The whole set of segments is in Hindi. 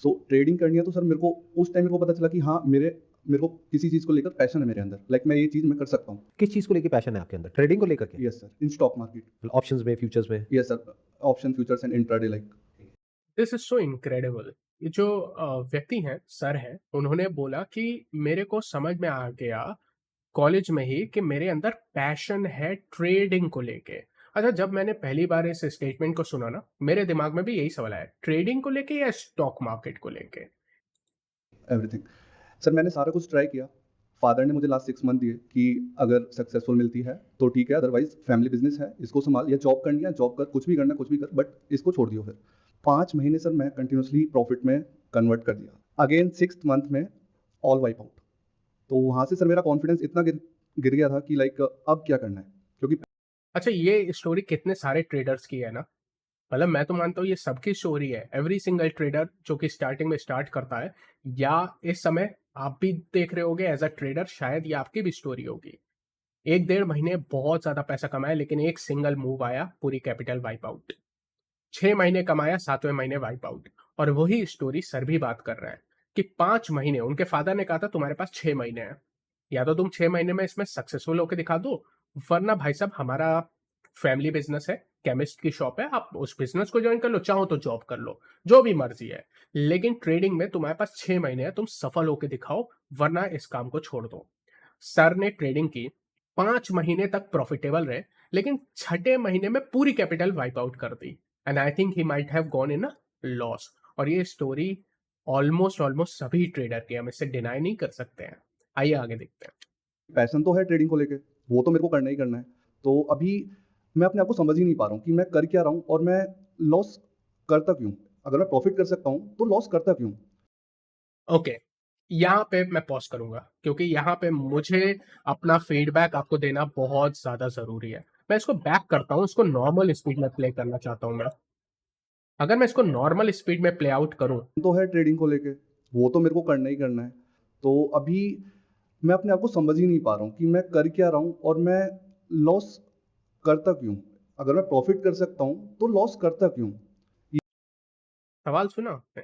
सो ट्रेडिंग करनी है तो सर मेरे को उस टाइम मेरे को पता चला कि हाँ, मेरे को किसी चीज़ को लेकर पैशन है मेरे अंदर। लाइक मैं ये चीज़ मैं कर सकता हूँ। किस चीज़ को लेके पैशन है आपके अंदर? ट्रेडिंग को लेकर के? यस सर, इन स्टॉक मार्केट। ऑप्शंस में, फ्यूचर्स में? Yes sir, option, futures and intraday like. This is so incredible. ये जो व्यक्ति हैं, सर हैं, उन्होंने बोला कि मेरे को समझ में आ गया कॉलेज में ही कि मेरे अंदर पैशन है ट्रेडिंग को लेके। अच्छा, जब मैंने पहली बार इस स्टेटमेंट को सुना ना, मेरे दिमाग में भी यही सवाल आया, ट्रेडिंग को लेके या स्टॉक मार्केट को लेके। एवरीथिंग। सर मैंने सारा कुछ ट्राई किया। फादर ने मुझे लास्ट 6 मंथ दिए कि अगर सक्सेसफुल मिलती है तो ठीक है, अदरवाइज फैमिली बिजनेस है, इसको संभाल, या जॉब करनी है जॉब कर, कुछ भी करना कुछ भी कर, बट इसको छोड़ दियो। फिर 5 महीने सर मैं कंटिन्यूसली प्रॉफिट में कन्वर्ट कर दिया। अगेन 6th मंथ में ऑल वाइप आउट। तो वहाँ से सर मेरा कॉन्फिडेंस इतना गिर गया था कि लाइक अब क्या करना है, क्योंकि अच्छा, ये स्टोरी कितने सारे ट्रेडर्स की है ना। मतलब मैं तो मानता हूँ ये सबकी स्टोरी है। एवरी सिंगल ट्रेडर जो कि स्टार्टिंग में स्टार्ट करता है, या इस समय आप भी देख रहे होगे एज अ ट्रेडर, शायद ये आपकी भी स्टोरी होगी। 1 डेढ़ महीने बहुत ज्यादा पैसा कमाया, लेकिन एक सिंगल मूव आया, पूरी कैपिटल वाइप आउट। 6 महीने कमाया, 7वें महीने वाइप आउट। और वही स्टोरी सर भी बात कर रहे हैं कि 5 महीने, उनके फादर ने कहा था तुम्हारे पास 6 महीने हैं, या तो तुम 6 महीने में इसमें सक्सेसफुल होकर दिखा दो, वरना भाई साहब हमारा फैमिली बिजनेस है, केमिस्ट की शॉप है, आप उस बिजनेस को ज्वाइन कर लो, चाहो तो जॉब कर लो, जो भी मर्जी है, लेकिन ट्रेडिंग में तुम्हारे पास 6 महीने है, तुम सफल होकर दिखाओ, वरना इस काम को छोड़ दो। सर ने ट्रेडिंग की, 5 महीने तक प्रॉफिटेबल रहे, लेकिन छठे महीने में पूरी कैपिटल वाइप आउट कर दी, and I think he might have gone in a loss. और ये स्टोरी ऑलमोस्ट ऑलमोस्ट सभी ट्रेडर की, हम इससे डिनाई नहीं कर सकते हैं। आइए आगे देखते हैं। पैशन तो है ट्रेडिंग को लेके, वो तो मेरे को करना ही करना है। तो अभी मैं अपने आप को समझ ही नहीं पा रहा हूँ कि मैं कर क्या रहा हूँ और मैं लॉस करता क्यों? अगर मैं प्रॉफिट कर सकता हूँ तो लॉस करता क्यों? ओके, यहाँ पे मैं पॉज करूंगा, क्योंकि यहाँ पे मुझे अपना फीडबैक आपको देना बहुत ज्यादा जरूरी है। मैं इसको बैक करता हूँ, इसको नॉर्मल स्पीड में प्ले करना चाहता हूँ मैं। अगर मैं इसको नॉर्मल स्पीड में प्ले आउट करूँ, तो है ट्रेडिंग को लेके, वो तो मेरे को करना ही करना है। तो अभी मैं अपने आप को समझ ही नहीं पा रहा हूँ कि मैं कर क्या रहा हूँ और मैं लॉस करता क्यों? अगर मैं प्रॉफिट कर सकता हूँ तो लॉस करता क्यों? सवाल सुना आपने?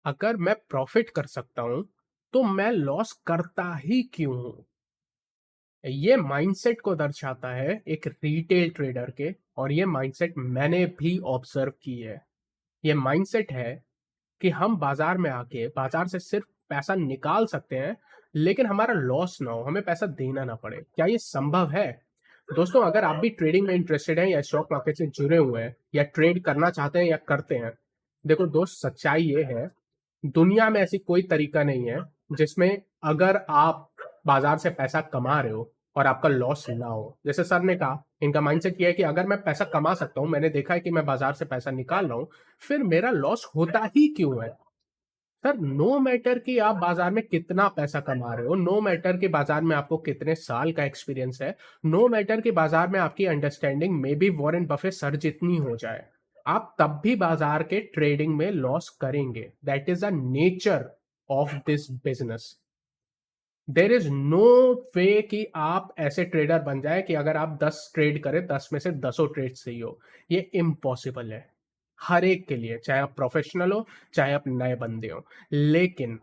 अगर मैं प्रॉफिट कर सकता हूं तो मैं लॉस करता ही क्यों हूं? ये माइंडसेट को दर्शाता है एक रिटेल ट्रेडर के, और ये माइंडसेट मैंने भी ऑब्जर्व की है। ये माइंडसेट है कि हम बाजार में आके बाजार से सिर्फ पैसा निकाल सकते हैं, लेकिन हमारा लॉस ना हो, हमें पैसा देना ना पड़े। क्या ये संभव है? दोस्तों, अगर आप भी ट्रेडिंग में इंटरेस्टेड हैं, या स्टॉक मार्केट से जुड़े हुए हैं, या ट्रेड करना चाहते हैं या करते हैं, देखो दोस्त, सच्चाई ये है, दुनिया में ऐसी कोई तरीका नहीं है जिसमें अगर आप बाजार से पैसा कमा रहे हो और आपका लॉस ना हो। जैसे सर ने कहा, इनका माइंडसेट ये है कि अगर मैं पैसा कमा सकता हूं, मैंने देखा है कि मैं बाजार से पैसा निकाल रहा हूं, फिर मेरा लॉस होता ही क्यों है? सर, नो मैटर कि आप बाजार में कितना पैसा कमा रहे हो, नो मैटर कि बाजार में आपको कितने साल का एक्सपीरियंस है, नो मैटर कि बाजार में आपकी understanding may be Warren Buffett sir जितनी हो जाए, आप तब भी बाजार के ट्रेडिंग में लॉस करेंगे। That is a nature of this business. There is no way कि आप ऐसे ट्रेडर बन जाए कि अगर आप 10 ट्रेड करें, 10 में से 10 ट्रेड सही हो। ये इम्पॉसिबल है हर एक के लिए, चाहे आप प्रोफेशनल हो, चाहे आप नए बंदे हो। लेकिन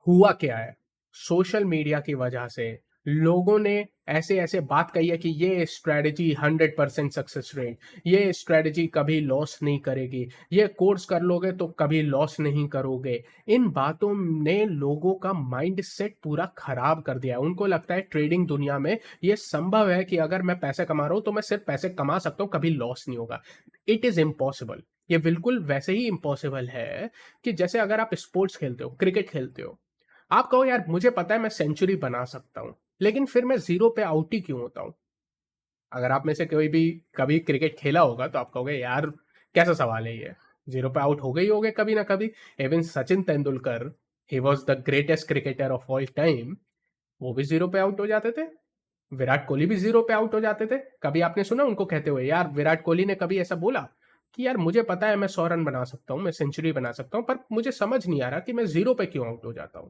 हुआ क्या है, सोशल मीडिया की वजह से लोगों ने ऐसे ऐसे बात कही है कि ये स्ट्रेटजी 100% सक्सेस रेट, ये स्ट्रेटजी कभी लॉस नहीं करेगी, ये कोर्स कर लोगे तो कभी लॉस नहीं करोगे। इन बातों ने लोगों का माइंड सेट पूरा खराब कर दिया है। उनको लगता है ट्रेडिंग दुनिया में ये संभव है कि अगर मैं पैसे कमा रहा हूं तो मैं सिर्फ पैसे कमा सकता हूं, कभी लॉस नहीं होगा। It is impossible. ये बिल्कुल वैसे ही इम्पॉसिबल है कि जैसे अगर आप स्पोर्ट्स खेलते हो, क्रिकेट खेलते हो, आप कहो यार मुझे पता है मैं सेंचुरी बना सकता हूं, लेकिन फिर मैं जीरो पे आउट ही क्यों होता हूं? अगर आप में से कोई भी कभी क्रिकेट खेला होगा तो आप कहोगे यार कैसा सवाल है ये, जीरो पे आउट हो गए ही होगे कभी ना कभी। Even Sachin Tendulkar, he was the greatest cricketer of all time, वो भी जीरो पे आउट हो जाते थे। विराट कोहली भी जीरो पे आउट हो जाते थे। कभी आपने सुना उनको कहते हुए? यार विराट कोहली ने कभी ऐसा बोला कि यार मुझे पता है मैं 100 रन बना सकता हूं, मैं सेंचुरी बना सकता हूं, पर मुझे समझ नहीं आ रहा कि मैं जीरो पे क्यों आउट हो जाता हूं?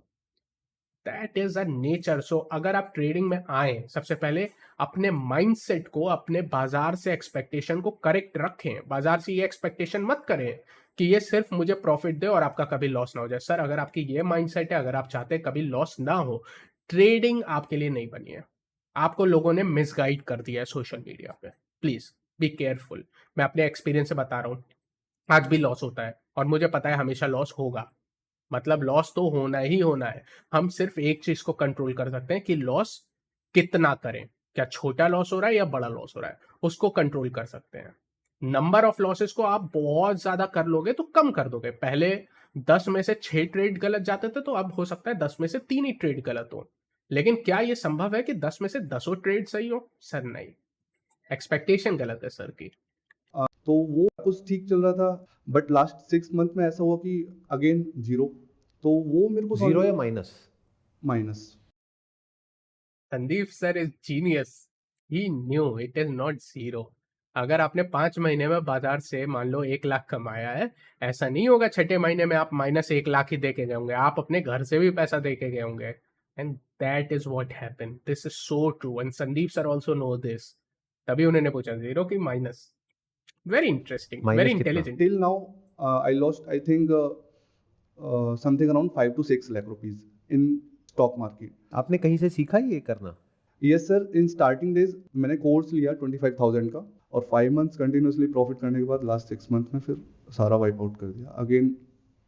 That is a nature. So अगर आप ट्रेडिंग में आए, सबसे पहले अपने माइंडसेट को, अपने बाजार से एक्सपेक्टेशन को करेक्ट रखें। बाजार से ये एक्सपेक्टेशन मत करें कि ये सिर्फ मुझे प्रॉफिट दे और आपका कभी लॉस ना हो जाए। सर अगर आपकी ये माइंडसेट है, अगर आप चाहते हैं कभी लॉस ना हो, ट्रेडिंग आपके लिए नहीं बनी है। आपको लोगों ने मिसगाइड कर दिया है सोशल मीडिया पे। Please be careful. मैं अपने एक्सपीरियंस से बता रहा हूँ, आज भी लॉस होता है और मुझे पता है हमेशा लॉस होगा। मतलब लॉस तो होना ही होना है। हम सिर्फ एक चीज को कंट्रोल कर सकते हैं कि लॉस कितना करें, क्या छोटा लॉस हो रहा है या बड़ा लॉस हो रहा है, उसको कंट्रोल कर सकते हैं। नंबर ऑफ लॉसेस को आप बहुत ज्यादा कर लोगे तो कम कर दोगे। पहले 10 में से 6 ट्रेड गलत जाते थे, तो अब हो सकता है 10 में से 3 ही ट्रेड गलत हो। लेकिन क्या ये संभव है कि 10 में से 10 ट्रेड सही हो? सर नहीं, एक्सपेक्टेशन गलत है सर की। तो वो कुछ ठीक चल रहा था, बट लास्ट 6 मंथ में ऐसा हुआ कि अगेन जीरो। तो वो मेरे को जीरो या minus? Minus. Sandeep sir is genius, he knew it is not zero. अगर आपने 5 महीने में बाजार से मान लो 1 लाख कमाया है, ऐसा नहीं होगा छठे महीने में आप -1 लाख ही दे के गए होंगे। आप अपने घर से भी पैसा दे के गए होंगे। And that is what happened. This is so true and Sandeep sir also know this. तभी उन्होंने पूछा जीरो की minus. Very interesting, very minus कितना? Intelligent. Till now I lost I think something around 5 to 6 lakh rupees in stock market. आपने कहीं से सीखा ये करना? Yes sir, in starting days मैंने कोर्स लिया 25,000 का, और 5 months कंटिन्यूसली प्रॉफिट करने के बाद लास्ट 6 month में फिर सारा वाइप आउट कर दिया अगेन।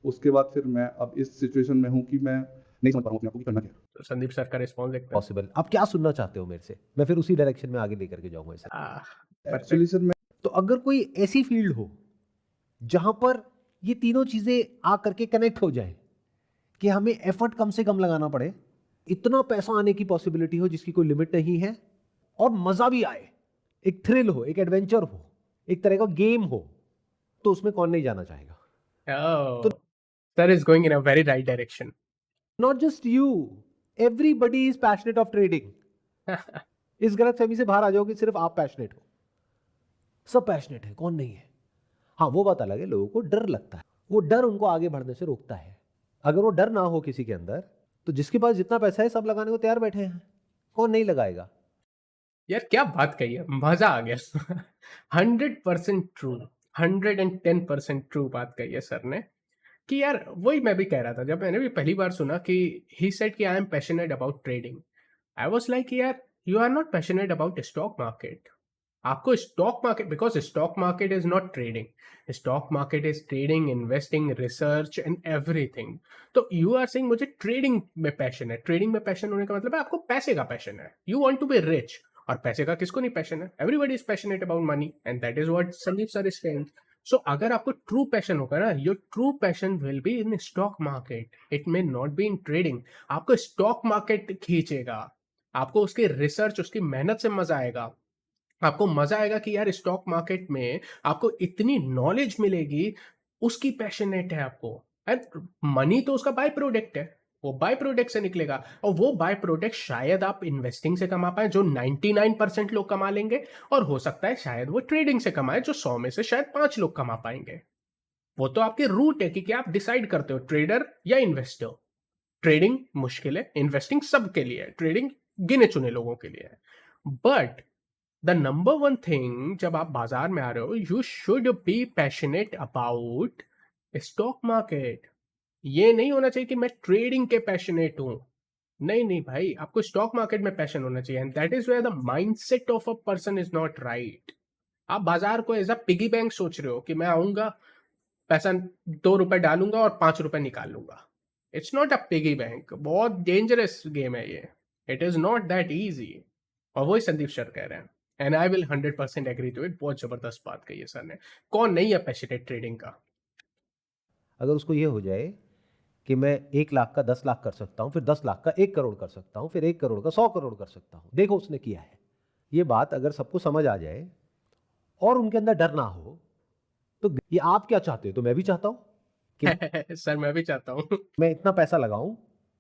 उसके बाद फिर मैं अब इस सिचुएशन में हूँ कि मैं नहीं समझ पा रहा हूँ अपने आप को कि करना क्या है। तो संदीप सर का रिस्पॉन्स देखते हैं। पॉसिबल। आप क्या सुनना चाहते हो मेरे से? मैं फिर उसी डायरेक्शन में आगे लेकर के जाऊंगा इसे। एक्चुअली सर मैं तो अगर कोई ऐसी फील्ड हो जहां पर ये तीनों चीजें आ करके कनेक्ट हो जाए कि हमें एफर्ट कम से कम लगाना पड़े, इतना पैसा आने की पॉसिबिलिटी हो जिसकी कोई लिमिट नहीं है, और मजा भी आए, एक थ्रिल हो, एक एडवेंचर हो, एक तरह का गेम हो, तो उसमें कौन नहीं जाना चाहेगा? Oh, sir is going in a very right direction. Not just you, everybody is passionate of trading. इस गलत फहमी से बाहर आ जाओ कि सिर्फ आप पैशनेट हो। सब पैशनेट है, कौन नहीं है? हाँ, वो बात अलग है, लोगों को डर लगता है, वो डर उनको आगे बढ़ने से रोकता है। अगर वो डर ना हो किसी के अंदर, तो जिसके पास जितना पैसा है सब लगाने को तैयार बैठे हैं, कौन नहीं लगाएगा? यार क्या बात कही है, मजा आ गया। 100% ट्रू, 110% ट्रू बात कही है सर ने। कि यार वही मैं भी कह रहा था जब मैंने भी पहली बार सुना कि ही सेड कि I am passionate about trading. I was like यार you are not passionate about stock market. आपको stock market, because stock market is not trading, stock market is trading, investing, research and everything. तो यू आर सेइंग मुझे ट्रेडिंग में पैशन है। ट्रेडिंग में पैशन होने का मतलब है आपको पैसे का पैशन है, you want to be rich. और पैसे का किसको नहीं पैशन है? Everybody is passionate about money and that is what Sandeep sir is saying. So अगर आपको ट्रू पैशन होगा ना, your true passion will be in stock market, it may not be in trading. आपको स्टॉक मार्केट खींचेगा, आपको उसकी रिसर्च, उसकी मेहनत से मजा आएगा। आपको मजा आएगा कि यार स्टॉक मार्केट में आपको इतनी नॉलेज मिलेगी, उसकी पैशनेट है आपको। एंड मनी तो उसका बाय प्रोडक्ट है, वो बाय प्रोडक्ट से निकलेगा। और वो बाय प्रोडक्ट शायद आप इन्वेस्टिंग से कमा पाए जो 99% लोग कमा लेंगे, और हो सकता है शायद वो ट्रेडिंग से कमाए जो 100 में से शायद 5 लोग कमा पाएंगे। वो तो आपकी रूट है कि क्या आप डिसाइड करते हो, ट्रेडर या इन्वेस्टर। ट्रेडिंग मुश्किल है, इन्वेस्टिंग सबके लिए है, ट्रेडिंग गिने चुने लोगों के लिए है। But the number one thing, जब आप बाजार में आ रहे हो, you should be passionate about stock market. ये नहीं होना चाहिए कि मैं ट्रेडिंग के पैशनेट हूं। नहीं नहीं भाई, आपको स्टॉक मार्केट में पैशन होना चाहिए। And that is where the mindset of a person is not right. आप बाजार को एज अ पिगी बैंक सोच रहे हो कि मैं आऊंगा, पैसा 2 रुपए डालूंगा और 5 रुपए निकाल लूंगा। It's not a piggy bank, बहुत डेंजरस गेम है ये। It is not that easy. और वही संदीप सर कह रहे हैं, and I will 100% agree to it. बहुत जबरदस्त बात कही है सर ने। कौन नहीं है पैशनेट ट्रेडिंग का? अगर उसको ये हो जाए कि मैं 1 लाख का 10 लाख कर सकता हूं, फिर 10 लाख का 1 करोड़ कर सकता हूं, फिर 1 करोड़ का 100 करोड़ कर सकता हूं, देखो उसने किया है। ये बात अगर सबको समझ आ जाए और उनके अंदर डर ना हो, तो ये आप क्या चाहते हो? तो मैं भी चाहता हूं कि सर मैं भी चाहता हूँ। मैं इतना पैसा लगाऊं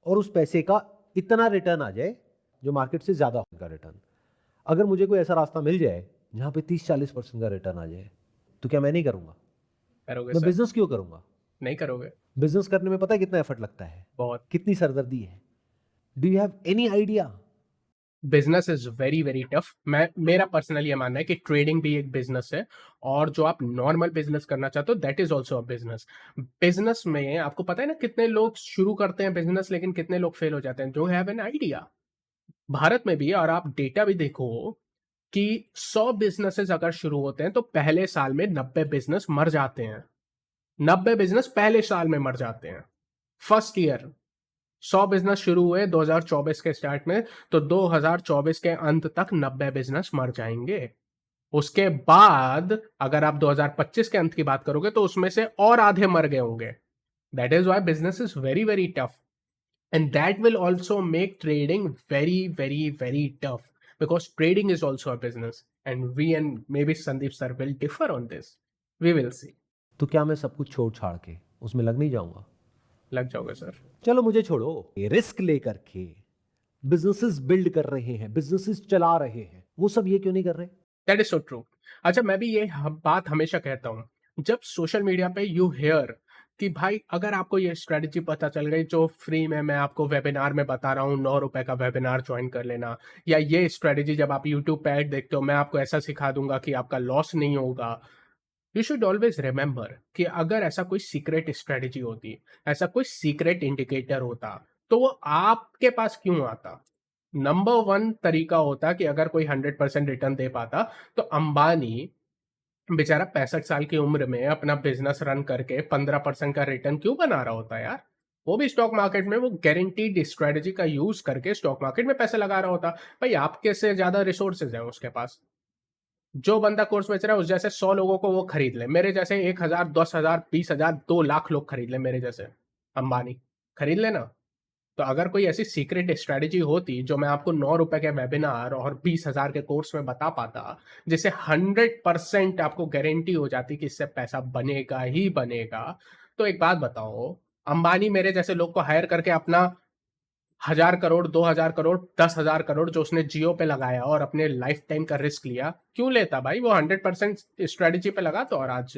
और उस पैसे का इतना रिटर्न आ जाए जो मार्केट से ज्यादा होगा रिटर्न। अगर मुझे कोई ऐसा रास्ता मिल जाए जहां पे 30-40% का रिटर्न आ जाए, तो क्या मैं नहीं करूंगा? करोगे मैं सर? बिजनेस क्यों करूंगा? नहीं करोगे? बिजनेस करने में पता है कितना एफर्ट लगता है, बहुत। कितनी सरदर्दी है? Do you have any idea? Business is very very tough. मेरा पर्सनली ये मानना है कि ट्रेडिंग भी एक बिजनेस है, और जो आप नॉर्मल बिजनेस करना चाहते हो that is also a business. Business में आपको पता है ना कितने लोग शुरू करते हैं बिजनेस, लेकिन कितने लोग फेल हो जाते हैं, जो हैव एन आइडिया। भारत में भी, और आप डेटा भी देखो कि 100 बिजनेसेस अगर शुरू होते हैं तो पहले साल में 90 बिजनेस मर जाते हैं। 90 बिजनेस पहले साल में मर जाते हैं, फर्स्ट ईयर। 100 बिजनेस शुरू हुए 2024 के स्टार्ट में, तो 2024 के अंत तक 90 बिजनेस मर जाएंगे। उसके बाद अगर आप 2025 के अंत की बात करोगे तो उसमें से और आधे मर गए होंगे। That is why business is very very tough, and that will also make trading very very very tough, because trading is also a business, and we and maybe Sandeep sir will differ on this. We will see. तो क्या मैं सब कुछ छोड़ छाड़ के उसमें लग नहीं जाऊंगा? लग जाओगे सर। चलो मुझे छोड़ो, रिस्क लेकर के बिजनेसेस बिल्ड कर रहे हैं, बिजनेसेस चला रहे हैं, वो सब ये क्यों नहीं कर रहे? That is so true. अच्छा, मैं भी ये बात हमेशा कहता हूँ, जब सोशल मीडिया पे यू हेयर कि भाई अगर आपको ये स्ट्रेटजी पता चल गई जो फ्री में मैं आपको वेबिनार में बता रहा हूँ, 9 रुपए का वेबिनार ज्वाइन कर लेना, या ये स्ट्रेटजी जब आप यूट्यूब पे ऐड देखते हो मैं आपको ऐसा सिखा दूंगा कि आपका लॉस नहीं होगा, यू शुड ऑलवेज रिमेंबर कि अगर ऐसा कोई सीक्रेट स्ट्रेटजी होती, ऐसा कोई सीक्रेट इंडिकेटर होता, तो वो आपके पास क्यों आता? नंबर वन तरीका होता कि अगर कोई 100% रिटर्न दे पाता तो अंबानी बेचारा 65 साल की उम्र में अपना बिजनेस रन करके 15% का रिटर्न क्यों बना रहा होता यार? वो भी स्टॉक मार्केट में वो गारंटीड स्ट्रेटजी का यूज करके स्टॉक मार्केट में पैसे लगा रहा होता। भाई आपके से ज्यादा रिसोर्सेज है उसके पास। जो बंदा कोर्स बेच रहा है उस जैसे 100 लोगों को वो खरीद ले, मेरे जैसे 1,000 10,000 20,000 2 लाख लोग खरीद ले मेरे जैसे, अंबानी खरीद लेना। तो अगर कोई ऐसी सीक्रेट स्ट्रेटजी होती जो मैं आपको 9 रुपए के वेबिनार और 20,000 के कोर्स में बता पाता, जिससे 100% आपको गारंटी हो जाती कि इससे पैसा बनेगा ही बनेगा, तो एक बात बताओ, अंबानी मेरे जैसे लोग को हायर करके अपना 1,000 करोड़ 2,000 करोड़ 10,000 करोड़ जो उसने जियो पे लगाया और अपने लाइफ टाइम का रिस्क लिया क्यों लेता? भाई वो 100% स्ट्रेटजी पे लगा, तो और आज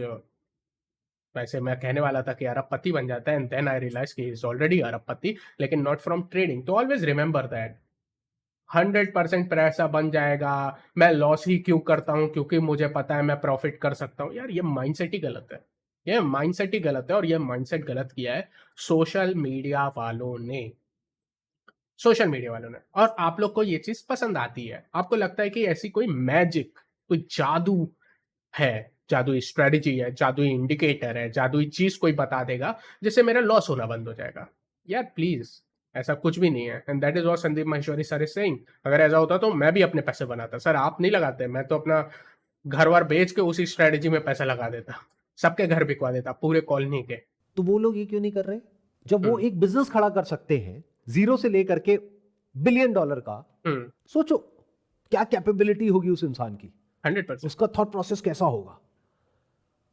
वैसे मैं कहने वाला था कि अरबपति बन जाता है, एंड देन आई रियलाइज कि इज ऑलरेडी अरबपति, लेकिन नॉट फ्रॉम ट्रेडिंग। तो ऑलवेज रिमेंबर दैट 100% पैसा बन जाएगा, मैं लॉस ही क्यों करता हूं क्योंकि मुझे पता है मैं प्रॉफिट कर सकता हूं। यार ये माइंडसेट ही गलत है, ये माइंडसेट ही गलत है, और ये माइंडसेट गलत किया है सोशल मीडिया वालों ने। सोशल मीडिया वालों ने, और आप लोग को ये चीज पसंद आती है, आपको लगता है कि ऐसी कोई मैजिक, कोई जादू है, जादुई स्ट्रेटजी है, जादुई इंडिकेटर है, जादुई चीज कोई बता देगा जिससे मेरा लॉस होना बंद हो जाएगा। यार प्लीज, ऐसा कुछ भी नहीं है, and that is what Sandeep Maheshwari sir is saying. अगर ऐसा होता तो मैं भी अपने पैसे बनाता। सर आप नहीं लगाते, मैं तो अपना घर वार बेच के उसी स्ट्रेटजी में पैसा लगा देता, सबके घर बिकवा देता, पूरे कॉलोनी के। तो वो लोग ये क्यों नहीं कर रहे? जब वो हम्म। एक बिजनेस खड़ा कर सकते हैं जीरो से लेकर के बिलियन डॉलर का, सोचो क्या कैपेबिलिटी होगी उस इंसान की, 100%। उसका थॉट प्रोसेस कैसा होगा।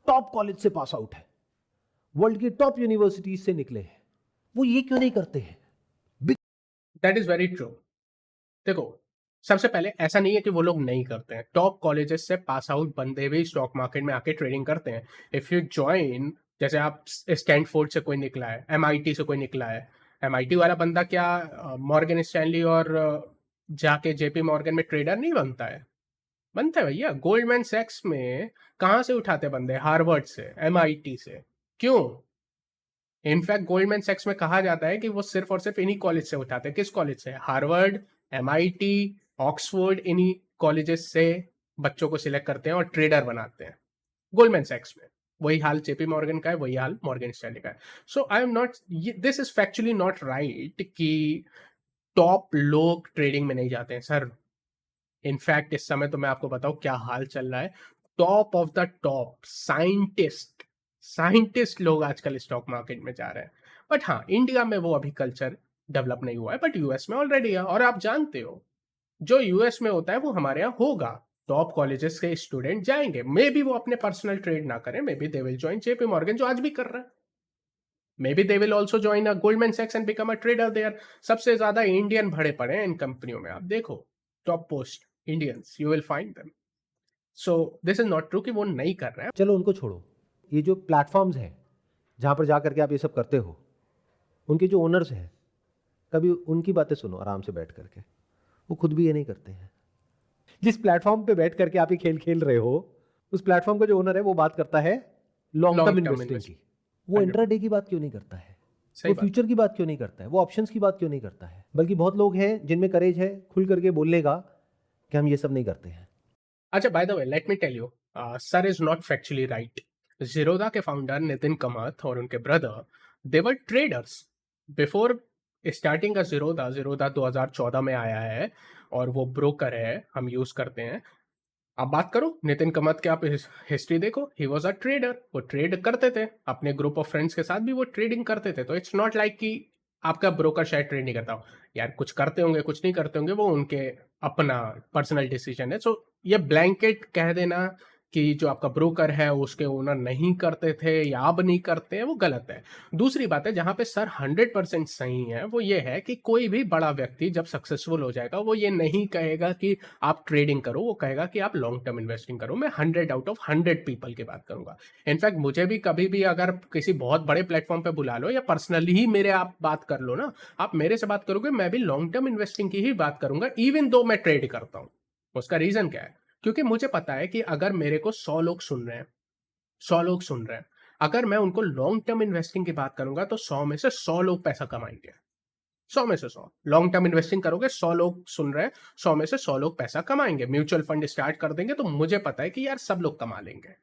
टॉप कॉलेज से पास आउट है, वर्ल्ड की टॉप यूनिवर्सिटीज से निकले हैं, वो ये क्यों नहीं करते हैं? That is very true. देखो, सबसे पहले ऐसा नहीं है कि वो लोग नहीं करते हैं, टॉप कॉलेजेस से पास आउट बंदे भी स्टॉक मार्केट में आके ट्रेडिंग करते हैं। इफ यू ज्वाइन, जैसे आप स्टैनफोर्ड से कोई निकला है, एमआईटी से कोई निकला है, एमआईटी वाला बंदा क्या मॉर्गन स्टैनली और जाके जेपी मॉर्गन में ट्रेडर नहीं बनता है? बनता है भैया। गोल्डमैन सैक्स में कहाँ से उठाते बंदे? हार्वर्ड से, एमआईटी से। क्यों? इनफैक्ट गोल्डमैन सैक्स में कहा जाता है कि वो सिर्फ और सिर्फ इन्हीं कॉलेज से उठाते हैं। किस कॉलेज से? हार्वर्ड, एमआईटी, ऑक्सफोर्ड, इन्हीं कॉलेजेस से बच्चों को सिलेक्ट करते हैं और ट्रेडर बनाते हैं गोल्डमैन सैक्स में। वही हाल जेपी मॉर्गन का है, वही हाल मॉर्गन स्टैनली का है। So I am not, this is factually not right कि टॉप लोग ट्रेडिंग में नहीं जाते हैं सर। इनफैक्ट इस समय तो मैं आपको बताऊं क्या हाल चल रहा है, top of the top scientist लोग आजकल स्टॉक मार्केट में जा रहे हैं। बट हाँ, इंडिया में वो अभी कल्चर डेवलप नहीं हुआ है, बट यूएस में ऑलरेडी है। और आप जानते हो जो यूएस में होता है वो हमारे यहाँ होगा। टॉप कॉलेजेस के स्टूडेंट जाएंगे, मे बी वो अपने पर्सनल ट्रेड ना करें, maybe they will join JP Morgan जो आज भी कर रहा है, maybe they will also join a Goldman सैक्स and become a trader there. सबसे ज्यादा इंडियन भरे पड़े हैं इन कंपनियों में, आप देखो top post Indians, you will find them. So this is not true कि वो नहीं कर रहे हैं। चलो उनको छोड़ो, ये जो प्लेटफॉर्म्स हैं जहां पर जाकर के आप ये सब करते हो, उनके जो ओनर्स हैं, कभी उनकी बातें सुनो आराम से बैठ करके। वो खुद भी ये नहीं करते हैं। जिस प्लेटफॉर्म पे बैठ करके आप ये खेल खेल रहे हो, उस प्लेटफॉर्म का जो ओनर है वो बात करता है long term Long term investing invest- की। वो 100% इंट्राडे की बात क्यों नहीं करता है? सही वो बात। फ्यूचर की बात क्यों नहीं करता है? वो ऑप्शंस की बात क्यों नहीं करता है? बल्कि बहुत लोग हैं जिनमें करेज है खुल करके बोलने का कि हम ये सब नहीं करते हैं। अच्छा, by the way let me tell you, sir is not factually right. Zerodha के फाउंडर नितिन कामत और उनके brother, they were traders before starting का जीरोधा। जीरोधा 2014 में आया है और वो ब्रोकर है, हम यूज करते हैं। आप बात करो नितिन कामत के, आप हिस्ट्री देखो, ही वॉज अ ट्रेडर। वो ट्रेड करते थे अपने ग्रुप ऑफ फ्रेंड्स के साथ भी, वो ट्रेडिंग करते थे। तो इट्स नॉट लाइक कि आपका ब्रोकर शायद ट्रेड नहीं करता हो। यार कुछ करते होंगे कुछ नहीं करते होंगे, वो उनके अपना पर्सनल डिसीजन है। सो ये ब्लैंकेट कह देना कि जो आपका ब्रोकर है उसके ओनर नहीं करते थे या अब नहीं करते हैं, वो गलत है। दूसरी बात है जहां पे सर 100% सही है, वो ये है कि कोई भी बड़ा व्यक्ति जब सक्सेसफुल हो जाएगा वो ये नहीं कहेगा कि आप ट्रेडिंग करो, वो कहेगा कि आप लॉन्ग टर्म इन्वेस्टिंग करो। मैं 100 आउट ऑफ 100 पीपल की बात करूंगा। इनफैक्ट मुझे भी कभी भी अगर किसी बहुत बड़े प्लेटफॉर्म पे बुला लो या पर्सनली ही मेरे आप बात कर लो ना, आप मेरे से बात करोगे, मैं भी लॉन्ग टर्म इन्वेस्टिंग की ही बात करूंगा, इवन दो मैं ट्रेड करता हूं। उसका रीजन क्या है? क्योंकि मुझे पता है कि अगर मेरे को 100 लोग सुन रहे हैं, 100 लोग सुन रहे हैं, अगर मैं उनको लॉन्ग टर्म इन्वेस्टिंग की बात करूंगा तो 100 में से 100 लोग पैसा कमाएंगे। 100 में से 100 लॉन्ग टर्म इन्वेस्टिंग करोगे, 100 लोग सुन रहे हैं, 100 में से 100 लोग पैसा कमाएंगे। म्यूचुअल फंड स्टार्ट कर देंगे तो मुझे पता है कि यार सब लोग कमा लेंगे।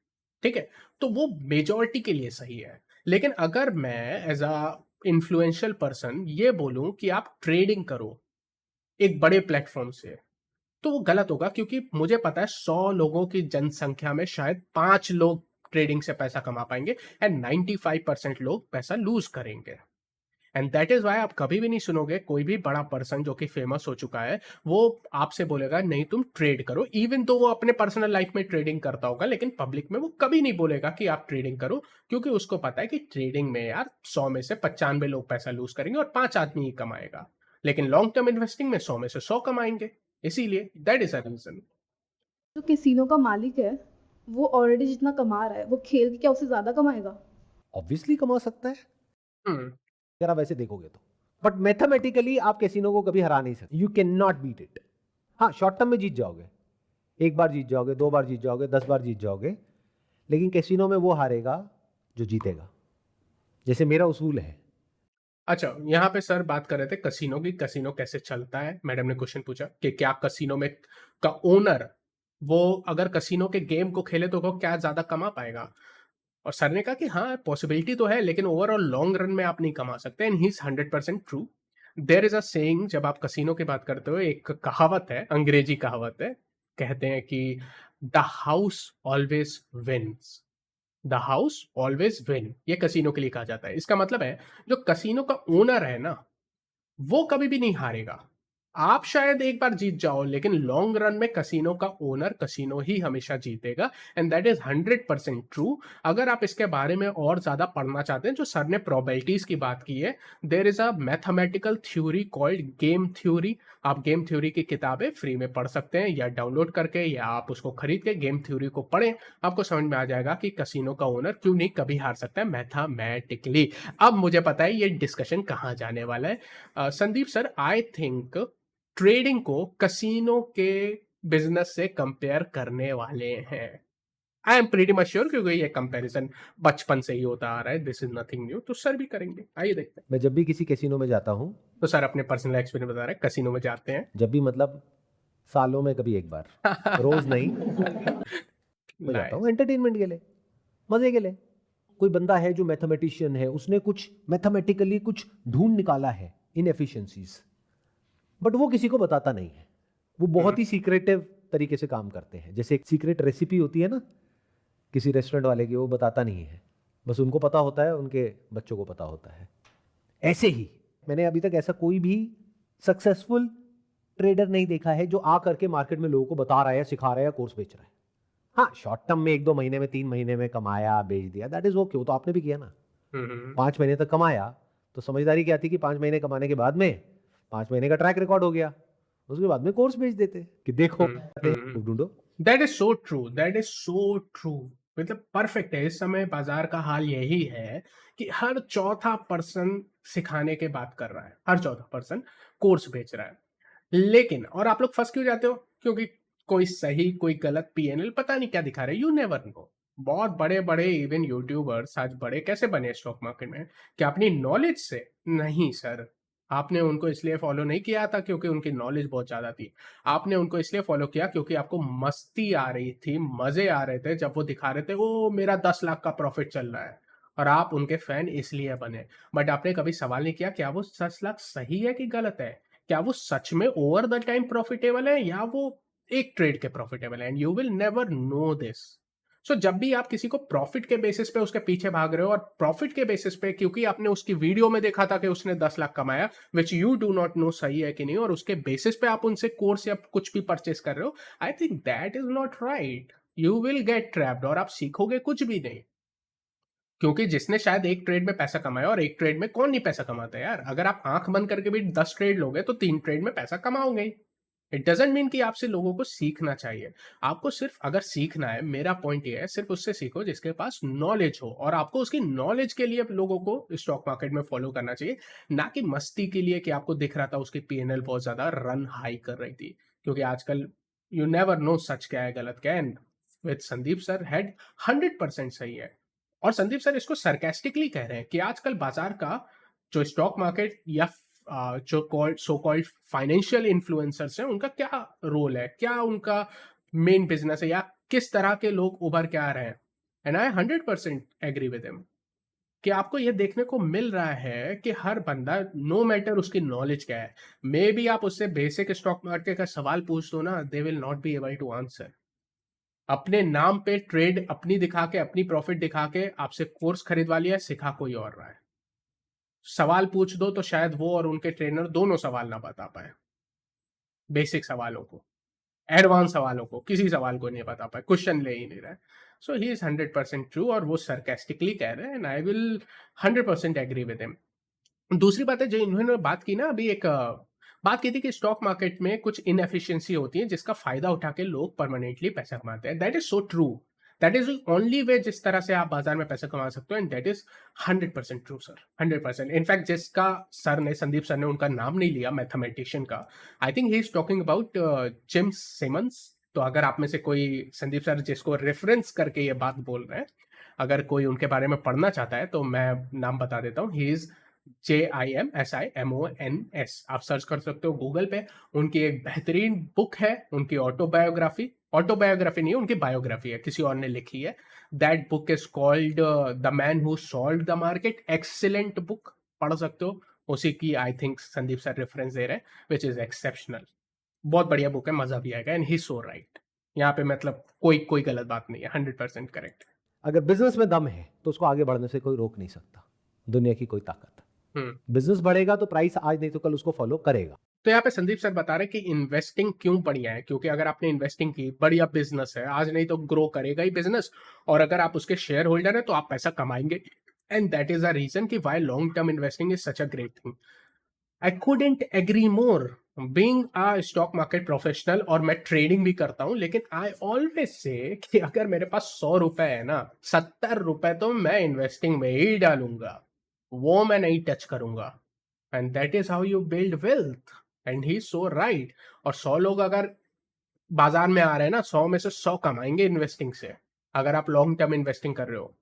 ठीक है, तो वो मेजॉरिटी के लिए सही है। लेकिन अगर मैं एज अ इन्फ्लुएंशियल पर्सन ये बोलूं कि आप ट्रेडिंग करो एक बड़े प्लेटफॉर्म से, तो वो गलत होगा। क्योंकि मुझे पता है 100 लोगों की जनसंख्या में शायद 5 लोग ट्रेडिंग से पैसा कमा पाएंगे एंड 95% लोग पैसा लूज करेंगे। एंड दैट इज वाई आप कभी भी नहीं सुनोगे कोई भी बड़ा पर्सन जो कि फेमस हो चुका है वो आपसे बोलेगा नहीं तुम ट्रेड करो, इवन तो वो अपने पर्सनल लाइफ में ट्रेडिंग करता होगा, लेकिन पब्लिक में वो कभी नहीं बोलेगा कि आप ट्रेडिंग करो। क्योंकि उसको पता है कि ट्रेडिंग में यार 100 में से 95 लोग पैसा लूज करेंगे और 5 आदमी ही कमाएगा। लेकिन लॉन्ग टर्म इन्वेस्टिंग में 100 में से 100 कमाएंगे। इसीलिए दैट इज अ रीजन। जो कैसीनो का मालिक है वो ऑलरेडी जितना कमा रहा है वो खेल के क्या उससे ज्यादा कमाएगा? ऑब्वियसली कमा सकता है हम्म, अगर आप वैसे देखोगे तो, बट मैथमेटिकली आप कैसीनो को कभी हरा नहीं सकते। You can not beat it. हाँ, शॉर्ट टर्म में जीत जाओगे, एक बार जीत जाओगे, 2 बार जीत जाओगे, 10 बार जीत जाओगे, लेकिन कैसीनो में वो हारेगा जो जीतेगा। जैसे मेरा उसूल है। अच्छा, यहाँ पे सर बात कर रहे थे कसिनो की, कसिनो कैसे चलता है। मैडम ने क्वेश्चन पूछा कि क्या कसिनो में का ओनर वो अगर कसिनो के गेम को खेले तो वो क्या ज्यादा कमा पाएगा। और सर ने कहा कि हाँ पॉसिबिलिटी तो है, लेकिन ओवरऑल लॉन्ग रन में आप नहीं कमा सकते। And he is 100% true. There is a saying, जब आप कसिनो की बात करते हो, एक कहावत है, अंग्रेजी कहावत है, कहते हैं कि the house always wins. The house always win, ये कसिनो के लिए कहा जाता है। इसका मतलब है जो कसिनो का ओनर है ना, वो कभी भी नहीं हारेगा। आप शायद एक बार जीत जाओ, लेकिन लॉन्ग रन में कसिनो का ओनर, कसिनो ही हमेशा जीतेगा। And that is 100% true. अगर आप इसके बारे में और ज्यादा पढ़ना चाहते हैं, जो सर ने प्रोबेबिलिटीज की बात की है, there is a mathematical theory called game theory. आप गेम थ्योरी की किताबें फ्री में पढ़ सकते हैं, या डाउनलोड करके, या आप उसको खरीद के गेम थ्योरी को पढ़ें। आपको समझ में आ जाएगा कि कसिनो का ओनर क्यों नहीं कभी हार सकता है मैथमेटिकली। अब मुझे पता है ये डिस्कशन कहाँ जाने वाला है। Sandeep sir, I think trading को कसिनो के बिजनेस से कंपेयर करने वाले हैं। I am pretty much sure, क्योंकि ये कंपैरिजन बचपन से ही होता आ रहा है। दिस इज नथिंग न्यू, तो सर भी करेंगे। आइए देखते हैं। मैं जब भी किसी कैसीनो में जाता हूँ, तो सर अपने पर्सनल एक्सपीरियंस बता रहे हैं, कसिनो में जाते हैं। जब भी मतलब सालों में कभी एक बार, रोज नहीं, मैं जाता हूँ Nice. एंटरटेनमेंट के लिए, मजे के लिए। कोई बंदा है जो मैथमेटिशियन है, उसने कुछ मैथमेटिकली कुछ ढूंढ निकाला है, इनएफिशिएंसीज, बट वो किसी को बताता नहीं है। वो बहुत ही सीक्रेटिव तरीके से काम करते हैं। जैसे एक सीक्रेट रेसिपी होती है ना किसी रेस्टोरेंट वाले की, वो बताता नहीं है, बस उनको पता होता है, उनके बच्चों को पता होता है। ऐसे ही मैंने अभी तक ऐसा कोई भी सक्सेसफुल ट्रेडर नहीं देखा है जो आ करके मार्केट में लोगों को बता रहा है, सिखा रहा है या कोर्स बेच रहा है। हाँ, शॉर्ट टर्म में 1-2 महीने में, 3 महीने में कमाया, बेच दिया, दैट इज ओके। वो तो आपने भी किया ना। 5 महीने तक कमाया तो समझदारी क्या थी कि 5 महीने कमाने के बाद में 5 महीने का ट्रैक रिकॉर्ड हो गया, उसके बाद में कोर्स बेच देते कि देखो ढूंढो। That is so true, that is so true. मतलब परफेक्ट है। इस समय बाजार का हाल यही है कि हर चौथा पर्सन सिखाने के बात कर रहा है, हर चौथा पर्सन कोर्स बेच रहा है। लेकिन और आप लोग फंस क्यों जाते हो? क्योंकि कोई सही कोई गलत पीएनएल पता नहीं क्या दिखा रहे, यू नेवर नो। बहुत बड़े बड़े इवन यूट्यूबर्स आज बड़े कैसे बने स्टॉक मार्केट में? क्या अपनी नॉलेज से? नहीं सर। आपने उनको इसलिए फॉलो नहीं किया था क्योंकि उनकी नॉलेज बहुत ज्यादा थी। आपने उनको इसलिए फॉलो किया क्योंकि आपको मस्ती आ रही थी, मजे आ रहे थे जब वो दिखा रहे थे ओ मेरा 10 लाख का प्रॉफिट चल रहा है, और आप उनके फैन इसलिए बने। बट आपने कभी सवाल नहीं किया क्या वो 10 लाख सही है कि गलत है? क्या वो सच में ओवर द टाइम प्रॉफिटेबल है या वो एक ट्रेड के प्रॉफिटेबल है? And you will never know this. So जब भी आप किसी को प्रॉफिट के बेसिस पे उसके पीछे भाग रहे हो, और प्रॉफिट के बेसिस पे क्योंकि आपने उसकी वीडियो में देखा था कि उसने 10 लाख कमाया, which you do not know सही है कि नहीं, और उसके बेसिस पे आप उनसे कोर्स या कुछ भी परचेस कर रहे हो, I think that is not right. You will get trapped और आप सीखोगे कुछ भी नहीं। क्योंकि जिसने शायद एक ट्रेड में पैसा कमाया, और एक ट्रेड में कौन नहीं पैसा कमाता है यार? अगर आप आंख बंद करके भी 10 ट्रेड लोगे तो 3 ट्रेड में पैसा कमाओगे ही। इट डजेंट मीन कि आपसे लोगों को सीखना चाहिए। आपको सिर्फ अगर सीखना है, मेरा पॉइंट ये है, सिर्फ उससे सीखो जिसके पास नॉलेज हो, और आपको उसकी नॉलेज के लिए लोगों को स्टॉक मार्केट में फॉलो करना चाहिए, ना कि मस्ती के लिए कि आपको दिख रहा था उसकी पीएनएल बहुत ज्यादा रन हाई कर रही थी। क्योंकि आजकल यू नेवर नो सच क्या है गलत क्या है। विद संदीप सर हेड 100% सही है। और संदीप सर इसको सरकास्टिकली कह रहे हैं कि आजकल बाजार का जो स्टॉक मार्केट या जो सो कॉल्ड फाइनेंशियल इन्फ्लुएंसर्स हैं उनका क्या रोल है, क्या उनका मेन बिजनेस है, या किस तरह के लोग उभर के आ रहे हैं। And I 100% agree with him कि आपको ये देखने को मिल रहा है कि हर बंदा, नो मैटर उसकी नॉलेज क्या है, मे बी आप उससे बेसिक स्टॉक मार्केट का सवाल पूछ दो ना, they will not be able to answer. अपने नाम पे ट्रेड अपनी दिखा के, अपनी प्रॉफिट दिखा के आपसे कोर्स खरीदवा लिया, सिखा कोई और रहा है। सवाल पूछ दो तो शायद वो और उनके ट्रेनर दोनों सवाल ना बता पाए, बेसिक सवालों को, एडवांस सवालों को, किसी सवाल को नहीं बता पाए, क्वेश्चन ले ही नहीं रहा है। सो ही इज 100% ट्रू, और वो सरकास्टिकली कह रहे हैं, and I will 100% agree with him. दूसरी बात है जो इन्होंने बात की ना अभी, एक बात की थी कि स्टॉक मार्केट में कुछ इनएफिशिएंसी होती है जिसका फायदा उठा के लोग परमानेंटली पैसा कमाते हैं। That is so true. That is only way जिस तरह से आप बाजार में पैसा कमा सकते हो, and that is 100% true sir, 100%। In fact जिसका सर ने, संदीप सर ने उनका नाम नहीं लिया मैथमेटिशियन का, I think he is talking about Jim Simons. तो अगर आप में से कोई संदीप सर जिसको रेफरेंस करके ये बात बोल रहे हैं, अगर कोई उनके बारे में पढ़ना चाहता है तो मैं नाम बता देता हूँ। He is JIMSIMONS। आप सर्च कर सकते हो गूगल पे। उनकी एक बेहतरीन बुक है, उनकी ऑटोबायोग्राफी, ऑटोबायोग्राफी नहीं, उनकी बायोग्राफी है, किसी और ने लिखी है। That book is called the man who solved the market. Excellent book, पढ़ सकते हो। उसी की I think Sandeep sir reference दे रहे हैं, विच इज एक्सेप्शनल। बहुत बढ़िया बुक है, मजा भी आएगा, एंड ही सो राइट। यहाँ पे मतलब कोई कोई गलत बात नहीं है, 100% करेक्ट। अगर बिजनेस में दम है तो उसको आगे बढ़ने से कोई रोक नहीं सकता, दुनिया की कोई ताकत। बिजनेस बढ़ेगा तो प्राइस आज नहीं तो कल उसको फॉलो करेगा। तो यहाँ पे संदीप सर बता रहे कि इन्वेस्टिंग क्यों बढ़िया है, क्योंकि अगर आपने इन्वेस्टिंग की, बढ़िया बिजनेस है, आज नहीं तो ग्रो करेगा ही बिजनेस, और अगर आप उसके शेयर होल्डर है तो आप पैसा कमाएंगे। And that is a reason कि why long term investing is such a great thing. I couldn't agree more. Being a stock market professional, और मैं ट्रेडिंग भी करता हूं, लेकिन आई ऑलवेज से कि अगर मेरे पास 100 रुपए है ना, 70 रुपए तो मैं इन्वेस्टिंग में ही डालूंगा, वो मैं नहीं टच करूंगा। And that is how you build wealth, and he so right. और 100 लोग अगर बाजार में आ रहे हैं ना, 100 में से 100 कमाएंगे इन्वेस्टिंग से, अगर आप लॉन्ग टर्म इन्वेस्टिंग कर रहे हो।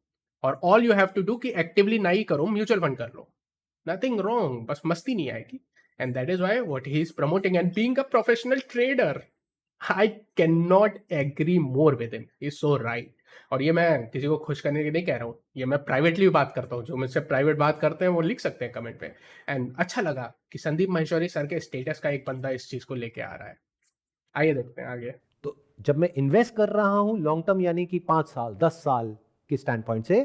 और all you have to do कि एक्टिवली नहीं करो, म्यूचुअल फंड कर लो, नथिंग रॉन्ग, बस मस्ती नहीं आएगी। And that is why what he is promoting, and being a professional trader, I can not agree more with him, is so right. और ये मैं किसी को खुश करने के लिए नहीं कह रहा हूँ, ये मैं प्राइवेटली बात करता हूँ। जो मुझसे प्राइवेट बात करते हैं वो लिख सकते हैं कमेंट पे। एंड अच्छा लगा कि संदीप महेश्वरी सर के स्टेटस का एक बंदा इस चीज को लेके आ रहा है। आइए देखते हैं आगे। तो जब मैं इन्वेस्ट कर रहा हूं लॉन्ग टर्म, यानी कि 5 साल 10 साल के स्टैंड पॉइंट से,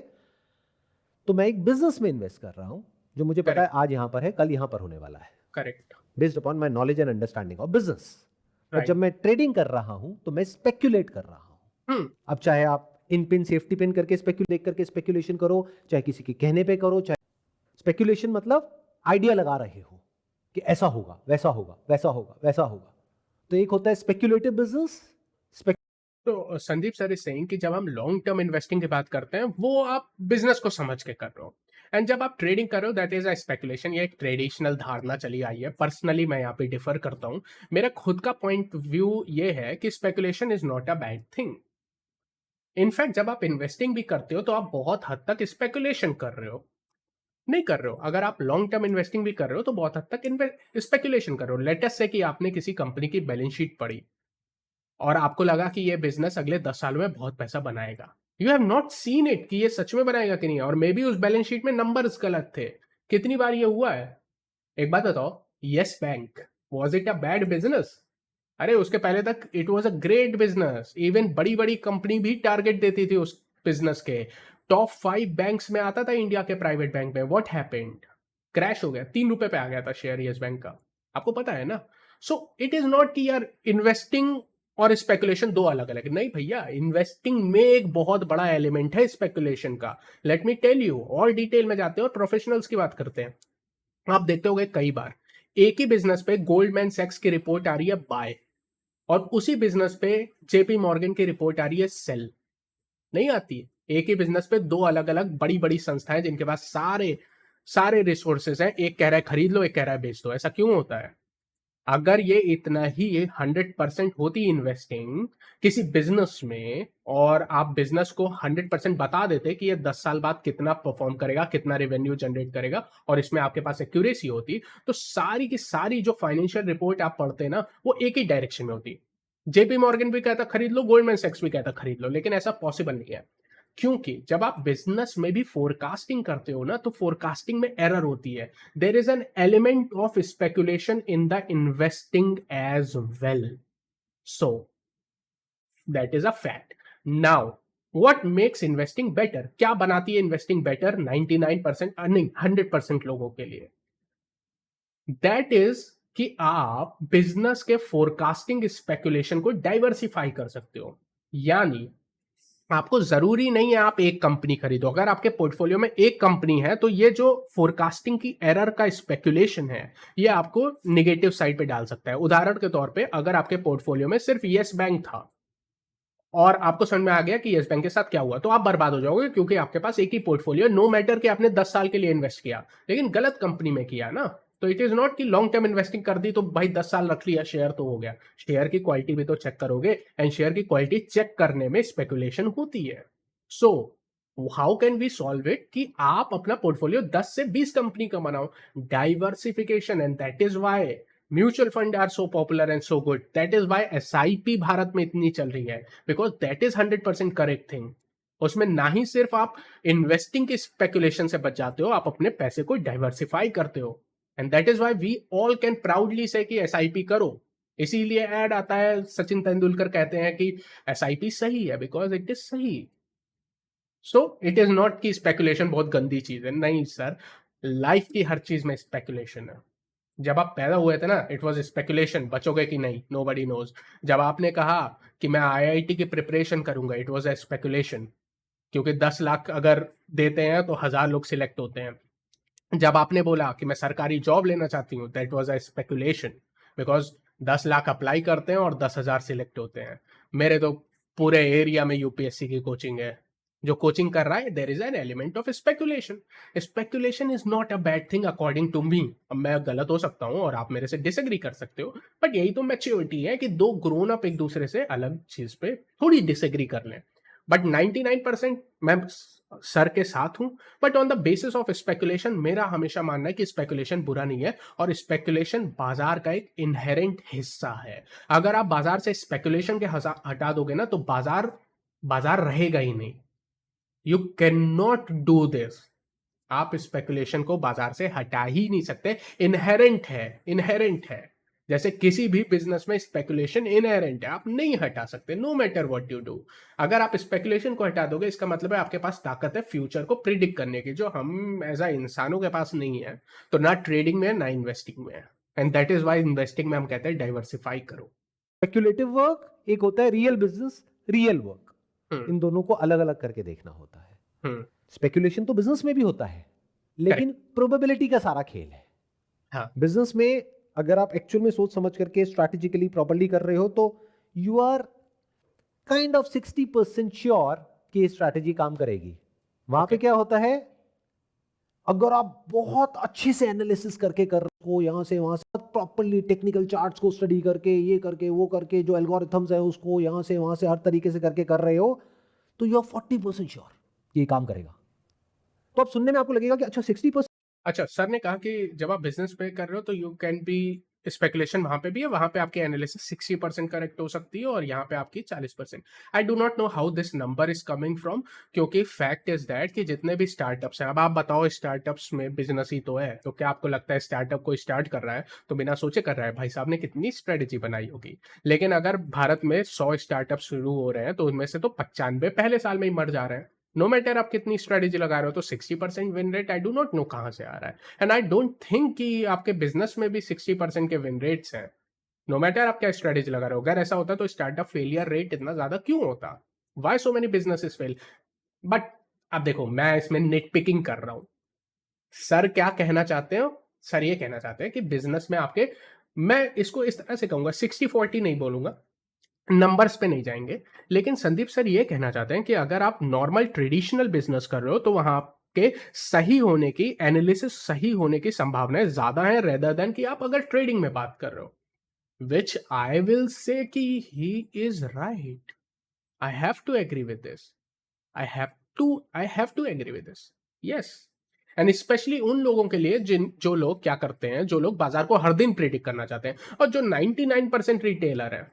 तो मैं एक बिजनेस में इन्वेस्ट कर रहा हूं जो मुझे पता है आज यहां पर है, कल यहां पर होने वाला है, correct, based upon my knowledge and understanding of business. और Right. जब मैं ट्रेडिंग कर रहा हूं तो मैं स्पेक्यूलेट कर रहा हूं। अब चाहे आप इन पिन सेफ्टी पिन करके स्पेक्यूलेट करके स्पेक्यूलेशन करो, चाहे किसी के कहने पे करो, चाहे स्पेक्यूलेशन मतलब आइडिया लगा रहे हो कि ऐसा होगा, वैसा होगा, वैसा होगा, वैसा होगा। तो एक होता है स्पेक्यूलेटिव बिजनेस। तो संदीप सर इज सेइंग कि जब हम लॉन्ग टर्म इन्वेस्टिंग की बात करते हैं, वो आप बिजनेस को समझ के कर रहे हो। एंड जब आप ट्रेडिंग कर रहे हो दैट इज अ स्पेकुलेशन, ये एक ट्रेडिशनल धारणा चली आई है। पर्सनली मैं यहाँ पे डिफर करता हूँ। मेरा खुद का पॉइंट व्यू ये है कि speculation is not a bad thing. In fact जब आप इन्वेस्टिंग भी करते हो तो आप बहुत हद तक स्पेकुलेशन कर रहे हो, नहीं कर रहे हो। अगर आप लॉन्ग टर्म इन्वेस्टिंग भी कर रहे हो तो बहुत हद तक स्पेकुलेशन कर रहे हो। लेटेस्ट से कि आपने किसी कंपनी की बैलेंस शीट पढ़ी और आपको लगा कि ये बिजनेस अगले 10 साल में बहुत पैसा बनाएगा। You have not seen it कि ये सच में बनाएगा कि नहीं, और मे बी उस बैलेंस शीट में नंबर्स गलत थे। कितनी बार ये हुआ है? एक बात बताओ, yes bank was it a bad business? अरे उसके पहले तक it was a great business. Even बड़ी बड़ी कंपनी भी टारगेट देती थी उस बिजनेस के। टॉप 5 बैंक्स में आता था इंडिया के प्राइवेट बैंक में। What happened? क्रैश हो गया, 3 रुपए पे आ गया था शेयर यस बैंक का। आपको पता है ना। सो इट इज नॉट कि यार इन्वेस्टिंग और स्पेकुलेशन दो अलग अलग, नहीं भैया। इन्वेस्टिंग में एक बहुत बड़ा एलिमेंट है स्पेकुलेशन का। लेट मी टेल यू, और डिटेल में जाते हैं और प्रोफेशनल्स की बात करते हैं। आप देखते होंगे कई बार एक ही बिजनेस पे गोल्डमैन सैक्स की रिपोर्ट आ रही है बाय, और उसी बिजनेस पे जेपी मॉर्गन की रिपोर्ट आ रही है सेल। नहीं आती है। एक ही बिजनेस पे दो अलग अलग बड़ी बड़ी संस्थाएं जिनके पास सारे सारे रिसोर्सेज हैं, एक कह रहा है खरीद लो, एक कह रहा है बेच दो। ऐसा क्यों होता है? अगर ये इतना ही 100% होती इन्वेस्टिंग किसी बिजनेस में, और आप बिजनेस को 100% बता देते कि ये 10 साल बाद कितना परफॉर्म करेगा, कितना रेवेन्यू जनरेट करेगा, और इसमें आपके पास एक्यूरेसी होती, तो सारी की सारी जो फाइनेंशियल रिपोर्ट आप पढ़ते हैं ना, वो एक ही डायरेक्शन में होती। जेपी मॉर्गन भी कहता खरीद लो, गोल्डमैन सैक्स भी कहता खरीद लो, लेकिन ऐसा पॉसिबल नहीं है। क्योंकि जब आप बिजनेस में भी फोरकास्टिंग करते हो ना, तो फोरकास्टिंग में एरर होती है। There is an element of speculation in the investing as well. So that is a fact. Now what makes investing better? क्या बनाती है इन्वेस्टिंग बेटर 99% नहीं 100% लोगों के लिए? दैट इज कि आप बिजनेस के फोरकास्टिंग स्पेकुलेशन को डाइवर्सिफाई कर सकते हो। यानी आपको जरूरी नहीं है आप एक कंपनी खरीदो। अगर आपके पोर्टफोलियो में एक कंपनी है तो ये जो फोरकास्टिंग की एरर का स्पेकुलेशन है, ये आपको निगेटिव साइड पे डाल सकता है। उदाहरण के तौर पे अगर आपके पोर्टफोलियो में सिर्फ येस बैंक था और आपको समझ में आ गया कि येस बैंक के साथ क्या हुआ, तो आप बर्बाद हो जाओगे, क्योंकि आपके पास एक ही पोर्टफोलियो, नो मैटर कि आपने 10 साल के लिए इन्वेस्ट किया, लेकिन गलत कंपनी में किया ना। तो इट इज नॉट कि लॉन्ग टर्म इन्वेस्टिंग कर दी तो भाई 10 साल रख लिया शेयर तो हो गया। शेयर की क्वालिटी भी तो चेक करोगे, एंड शेयर की क्वालिटी चेक करने में स्पेकुलेशन होती है। So how can we solve it कि आप अपना पोर्टफोलियो 10 से 20 कंपनी का बनाओ, diversification. And that is why mutual fund are so popular and so good. That is why SIP Bharat में इतनी चल रही है, because that is 100% correct thing. उसमें ना ही सिर्फ आप इन्वेस्टिंग के स्पेकुलेशन से बच जाते हो, आप अपने पैसे को डाइवर्सिफाई करते हो। And that is why we all can proudly say कि एसआईपी करो। इसीलिए ऐड आता है, सचिन तेंदुलकर कहते हैं कि एसआईपी सही है बिकॉज इट इज सही। सो इट इज नॉट कि स्पेकुलेशन बहुत गंदी चीज है, नहीं सर। लाइफ की हर चीज में स्पेकुलेशन है। जब आप पैदा हुए थे ना, इट वॉज स्पेकुलेशन बचोगे कि नहीं, नो बडी नोज। जब आपने कहा कि मैं आईआईटी की प्रिपरेशन करूंगा, इट वॉज ए स्पेकुलेशन, क्योंकि 10 लाख अगर देते हैं तो 1000 लोग सिलेक्ट होते हैं। जब आपने बोला कि मैं सरकारी जॉब लेना चाहती हूँ, that was a speculation, because 10 lakh apply करते हैं और 10,000 सिलेक्ट होते हैं। मेरे तो पूरे एरिया में यूपीएससी की कोचिंग है, जो कोचिंग कर रहा है, there is an element of speculation. Speculation is not a bad thing according to me. अब मैं गलत हो सकता हूँ और आप मेरे से डिसएग्री कर सकते हो, बट यही तो मैच्योरिटी है कि दो ग्रोन अप एक दूसरे से अलग चीज पे थोड़ी डिसएग्री कर लें। बट 99% मैं सर के साथ हूं। But on the basis of speculation मेरा हमेशा मानना है कि स्पेकुलेशन बुरा नहीं है, और स्पेकुलेशन बाजार का एक इनहेरेंट हिस्सा है। अगर आप बाजार से स्पेकुलेशन के हटा दोगे ना, तो बाजार बाजार रहेगा ही नहीं। You can not do this. आप स्पेकुलेशन को बाजार से हटा ही नहीं सकते। इनहेरेंट है, इनहेरेंट है। जैसे किसी भी बिजनेस में स्पेकुलेशन इनहेरेंट है, आप नहीं हटा सकते, no matter what you do. अगर आप स्पेकुलेशन को हटा दोगे, इसका मतलब है आपके पास ताकत है फ्यूचर को प्रिडिक्ट करने की, जो हम एज अ इंसानों के पास नहीं है। तो ना ट्रेडिंग में है ना इन्वेस्टिंग में है। And that is why investing में हम कहते हैं डाइवर्सिफाई करो। स्पेक्युलेटिव वर्क एक होता है, रियल बिजनेस, रियल वर्क। हम्म, इन दोनों को अलग अलग करके देखना होता है। हम्म, स्पेक्युलेशन तो बिजनेस में भी होता है, लेकिन प्रोबेबिलिटी का सारा खेल है। हाँ, बिजनेस में अगर आप एक्चुअल में सोच समझ करके स्ट्रैटेजिकली प्रॉपर्ली कर रहे हो, तो you are kind of 60% sure कि स्ट्रैटेजी काम करेगी। वहां पे Okay. क्या होता है, अगर आप बहुत अच्छे से एनालिसिस करके कर रहे हो, यहां से वहां से प्रॉपरली टेक्निकल चार्ट्स को स्टडी करके, ये करके वो करके, जो एल्गोरिथम्स है उसको यहां से वहां से हर तरीके से करके कर रहे हो, तो यू आर 40% श्योर ये काम करेगा। तो अब सुनने में आपको लगेगा कि अच्छा 60%। अच्छा, सर ने कहा कि जब आप बिजनेस पे कर रहे हो तो यू कैन बी स्पेकुलेशन वहां पे भी है, वहां पे आपकी एनालिसिस 60% करेक्ट हो सकती है और यहाँ पे आपकी 40%। I do not know how this number is coming from, क्योंकि फैक्ट इज दैट कि जितने भी स्टार्टअप्स हैं, अब आप बताओ स्टार्टअप्स में बिजनेस ही तो है, तो क्या आपको लगता है स्टार्टअप को स्टार्ट कर रहा है तो बिना सोचे कर रहा है? भाई साहब ने कितनी स्ट्रेटेजी बनाई होगी। लेकिन अगर भारत में 100 स्टार्टअप शुरू हो रहे हैं तो उनमें से तो 95 पहले साल में ही मर जा रहे हैं। नो मैटर आप कितनी स्ट्रेटेजी लगा रहे हो, तो 60% win rate I do not know कहां से आ रहा है। एंड आई डोंट थिंक कि आपके बिजनेस में भी 60% के विन रेट्स हैं, नो मैटर आप क्या स्ट्रेटेजी लगा रहे हो। अगर ऐसा होता तो स्टार्टअप फेलियर रेट इतना ज्यादा क्यों होता? Why so many businesses fail? But अब देखो, मैं इसमें नेट पिकिंग कर रहा हूं। सर क्या कहना चाहते हो? सर ये कहना चाहते हैं कि बिजनेस में आपके, मैं इसको इस तरह से कहूंगा, 60-40 नहीं बोलूंगा, नंबर्स पे नहीं जाएंगे, लेकिन संदीप सर ये कहना चाहते हैं कि अगर आप नॉर्मल ट्रेडिशनल बिजनेस कर रहे हो तो वहां के सही होने की, एनालिसिस सही होने की संभावनाएं ज्यादा है रेदर देन कि आप अगर ट्रेडिंग में बात कर रहे हो, विच आई विल से कि he is right. I have to agree with this. I have to agree with this. Yes. And specially उन लोगों के लिए जो लोग क्या करते हैं, जो लोग बाजार को हर दिन प्रेडिक्ट करना चाहते हैं, और जो 99% रिटेलर है।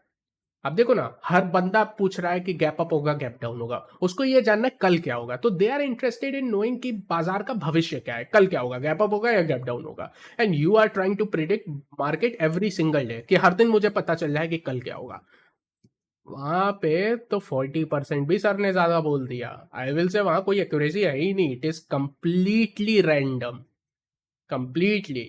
अब देखो ना, हर बंदा पूछ रहा है कि गैप अप होगा, गैप डाउन होगा, उसको ये जानना है कल क्या होगा। तो they are interested in knowing कि बाजार का भविष्य क्या है, कल क्या होगा, गैप अप होगा या गैप डाउन होगा। And you are trying to predict market every single day, कि हर दिन मुझे पता चल जाए कि कल क्या होगा। वहां पे तो 40% भी सर ने ज्यादा बोल दिया। आई विल से वहां कोई एक्यूरेसी है ही नहीं, it is completely random, completely.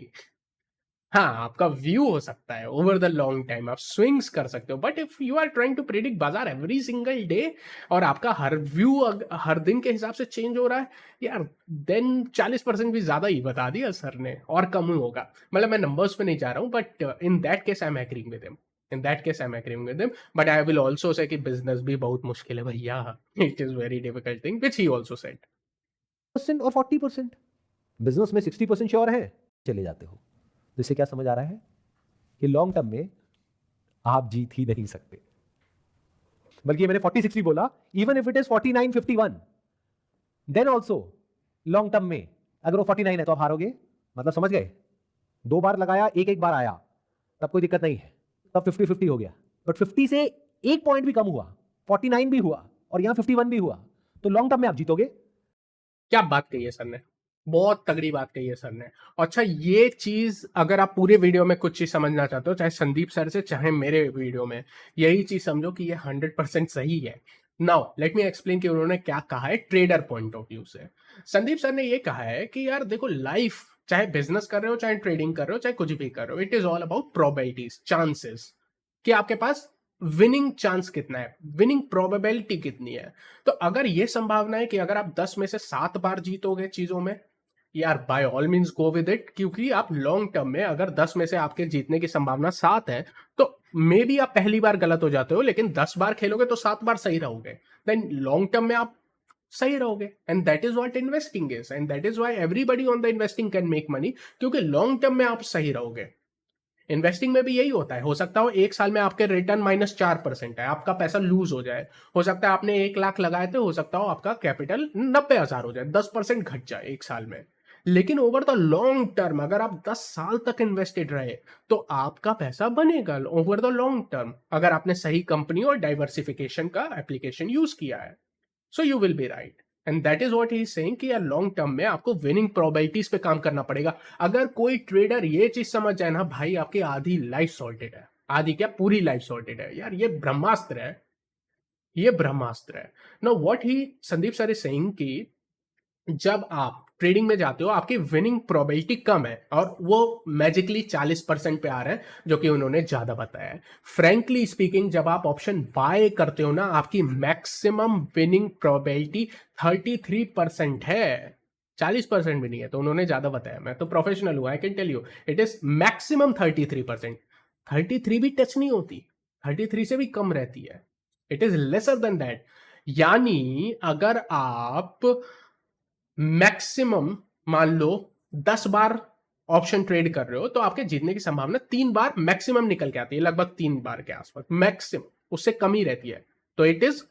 हाँ, आपका व्यू हो सकता है ओवर द लॉन्ग टाइम, आप स्विंग्स कर सकते हो, but if you are trying to predict बाजार एवरी सिंगल डे और आपका हर व्यू हर दिन के हिसाब से चेंज हो रहा है, यार देन 40% भी ज्यादा ही बता दिया सर ने, और कम ही होगा। मतलब मैं नंबर्स पे नहीं जा रहा हूँ, but in that case I am agreeing with him. In that case I am agreeing with him, but I will also say कि बिजनेस भी बहुत मुश्किल है भैया, it is very difficult thing, which he also said. और 40% बिजनेस में 60% श्योर है, चले जाते हो। तो इससे क्या समझ आ रहा है कि लॉन्ग टर्म में आप जीत ही नहीं सकते। बल्कि मैंने 40-60 बोला, even if it is 49-51, then also long term में अगर वो 49 है तो आप हारोगे। मतलब समझ गए? 2 बार लगाया, एक बार आया, तब कोई दिक्कत नहीं है, तब 50-50 हो गया। बट 50 से 1 पॉइंट भी कम हुआ, 49 भी हुआ और यहां 51 भी हुआ, तो लॉन्ग टर्म में आप जीतोगे। क्या बात कही है सर ने, बहुत तगड़ी बात कही है सर ने। अच्छा, ये चीज अगर आप पूरे वीडियो में कुछ चीज समझना चाहते हो, चाहे संदीप सर से चाहे मेरे वीडियो में, यही चीज समझो कि ये 100% सही है। नाउ लेट मी एक्सप्लेन कि उन्होंने क्या कहा है ट्रेडर पॉइंट ऑफ व्यू से। संदीप सर ने ये कहा है कि यार देखो, लाइफ चाहे बिजनेस कर रहे हो, चाहे ट्रेडिंग कर रहे हो, चाहे कुछ भी कर रहे हो, it is all about probabilities, chances, कि आपके पास विनिंग चांस कितना है, विनिंग प्रोबेबिलिटी कितनी है। तो अगर ये संभावना है कि अगर आप 10 में से 7 बार जीतोगे चीजों में, यार by all means go with it, क्योंकि आप लॉन्ग टर्म में अगर 10 में से आपके जीतने की संभावना 7 है, तो मे बी आप पहली बार गलत हो जाते हो, लेकिन 10 बार खेलोगे तो 7 बार सही रहोगे, देन लॉन्ग टर्म में आप सही रहोगे। And that is what investing is, and that is why everybody on the investing can make money, क्योंकि लॉन्ग टर्म में आप सही रहोगे। इन्वेस्टिंग में भी यही होता है, हो सकता हो 1 साल में आपके रिटर्न -4% है, आपका पैसा लूज हो जाए, हो सकता है आपने 1 लाख लगाए थे, हो सकता हो आपका कैपिटल 90,000 हो जाए, 10% घट जाए 1 साल में। लेकिन ओवर द लॉन्ग टर्म अगर आप 10 साल तक इन्वेस्टेड रहे तो आपका पैसा बनेगा ओवर द लॉन्ग टर्म, अगर आपने सही कंपनी और डाइवर्सिफिकेशन का एप्लीकेशन यूज किया है। So you will be right, and that is what he is saying कि यार लॉन्ग टर्म में आपको विनिंग प्रोबेबिलिटीज पे काम करना पड़ेगा। अगर कोई ट्रेडर ये चीज समझ जाए ना, भाई आपकी आधी लाइफ सॉर्टेड है, आधी क्या पूरी लाइफ सॉर्टेड है, यार ये ब्रह्मास्त्र है, ये ब्रह्मास्त्र है। Now what he Sandeep sir is saying कि जब आप ट्रेडिंग में जाते हो आपकी विनिंग प्रोबेबिलिटी कम है, और वो मैजिकली 40% पे आ रहे हैं, जो कि उन्होंने ज्यादा बताया है। फ्रैंकली स्पीकिंग, जब आप ऑप्शन बाय करते हो ना, आपकी मैक्सिमम विनिंग प्रोबेबिलिटी 33% है, 40% भी नहीं है, तो उन्होंने ज्यादा बताया। मैं तो प्रोफेशनल हूं, I can tell you it is maximum 33%। 33 भी टच नहीं होती, 33 से भी कम रहती है, it is lesser than that. यानी अगर आप मैक्सिमम मान लो 10 बार ऑप्शन ट्रेड कर रहे हो तो आपके जीतने की संभावना 3 बार मैक्सिमम निकल के आती है, लगभग 3 बार के आसपास मैक्सिमम, उससे कम ही रहती है। तो इट इज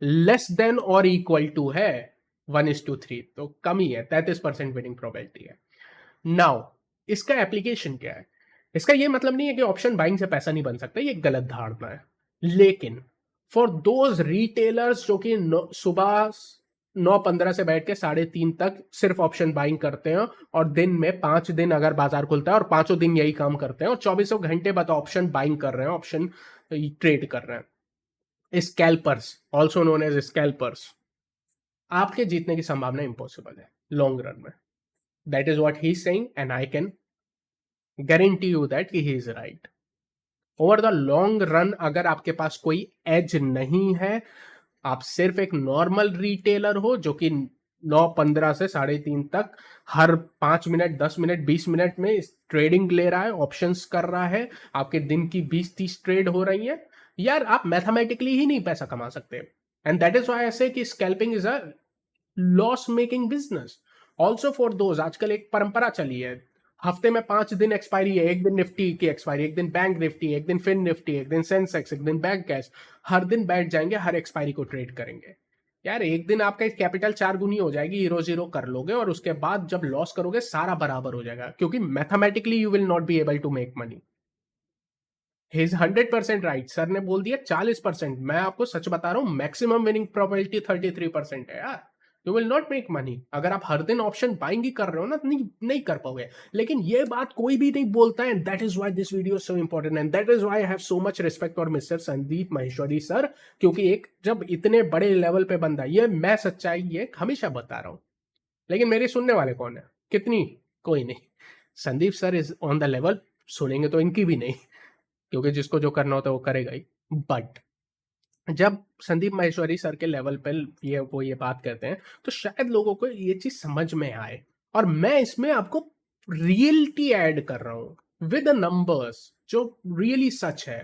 लेस देन और इक्वल टू है 1:3, तो कम ही है, 33% विनिंग प्रोबेबिलिटी है। नाउ इसका एप्लीकेशन क्या है? इसका ये मतलब नहीं है कि ऑप्शन बाइंग से पैसा नहीं बन सकता, ये गलत धारणा है। लेकिन फॉर दोज रिटेलर्स जो कि सुबह 9:15 से बैठ के 3:30 तक सिर्फ ऑप्शन बाइंग करते हैं, और दिन में 5 दिन अगर बाजार खुलता है और 5 दिन यही काम करते हैं और 24 घंटे बाद ऑप्शन बाइंग कर रहे हैं, ऑप्शन ट्रेड कर रहे हैं, scalpers also known as scalpers, आपके जीतने की संभावना इंपॉसिबल है लॉन्ग रन में। That is what he is saying and I can guarantee you that he is right. Over the long run अगर आपके पास कोई एज नहीं है, आप सिर्फ एक नॉर्मल रिटेलर हो जो कि 9:15 से 3:30 तक हर 5 मिनट 10 मिनट 20 मिनट में ट्रेडिंग ले रहा है, ऑप्शंस कर रहा है, आपके दिन की 20-30 ट्रेड हो रही है, यार आप मैथमेटिकली ही नहीं पैसा कमा सकते। And that is why I say कि scalping is a loss making business. Also for those, आजकल एक परंपरा चली है, हफ्ते में 5 दिन एक्सपायरी है, एक दिन निफ्टी की एक्सपायरी, एक दिन बैंक निफ्टी, एक दिन फिन निफ्टी, एक दिन सेंसेक्स, एक दिन बैंक कैश, हर दिन बैठ जाएंगे, हर एक्सपायरी को ट्रेड करेंगे। यार एक दिन आपका कैपिटल 4 गुनी हो जाएगी, 0-0 कर लोगे, और उसके बाद जब लॉस करोगे सारा बराबर हो जाएगा, क्योंकि mathematically you will not be able to make money. He is 100% right. Sir ने बोल दिया 40%, मैं आपको सच बता रहा हूं, मैक्सिमम विनिंग प्रोबेबिलिटी 33% है यार। You will not make money अगर आप हर दिन ऑप्शन बाइंग ही कर रहे हो ना, नहीं कर पाओगे। लेकिन ये बात कोई भी नहीं बोलता है, that is why this video so important, and that is why I have so much respect for mister Sandeep Maheshwari sir, क्योंकि एक जब इतने बड़े लेवल पे बंदा, ये मैं सच्चाई ये हमेशा बता रहा हूं, लेकिन मेरे सुनने वाले कौन है, कितनी, कोई नहीं। Sandeep sir is on the level, सुनेंगे तो इनकी भी नहीं, क्योंकि जिसको जो करना होता है वो करेगा ही। बट जब संदीप माहेश्वरी सर के लेवल पे ये बात करते हैं तो शायद लोगों को ये चीज समझ में आए, और मैं इसमें आपको रियलिटी ऐड कर रहा हूं विद नंबर्स जो रियली सच है।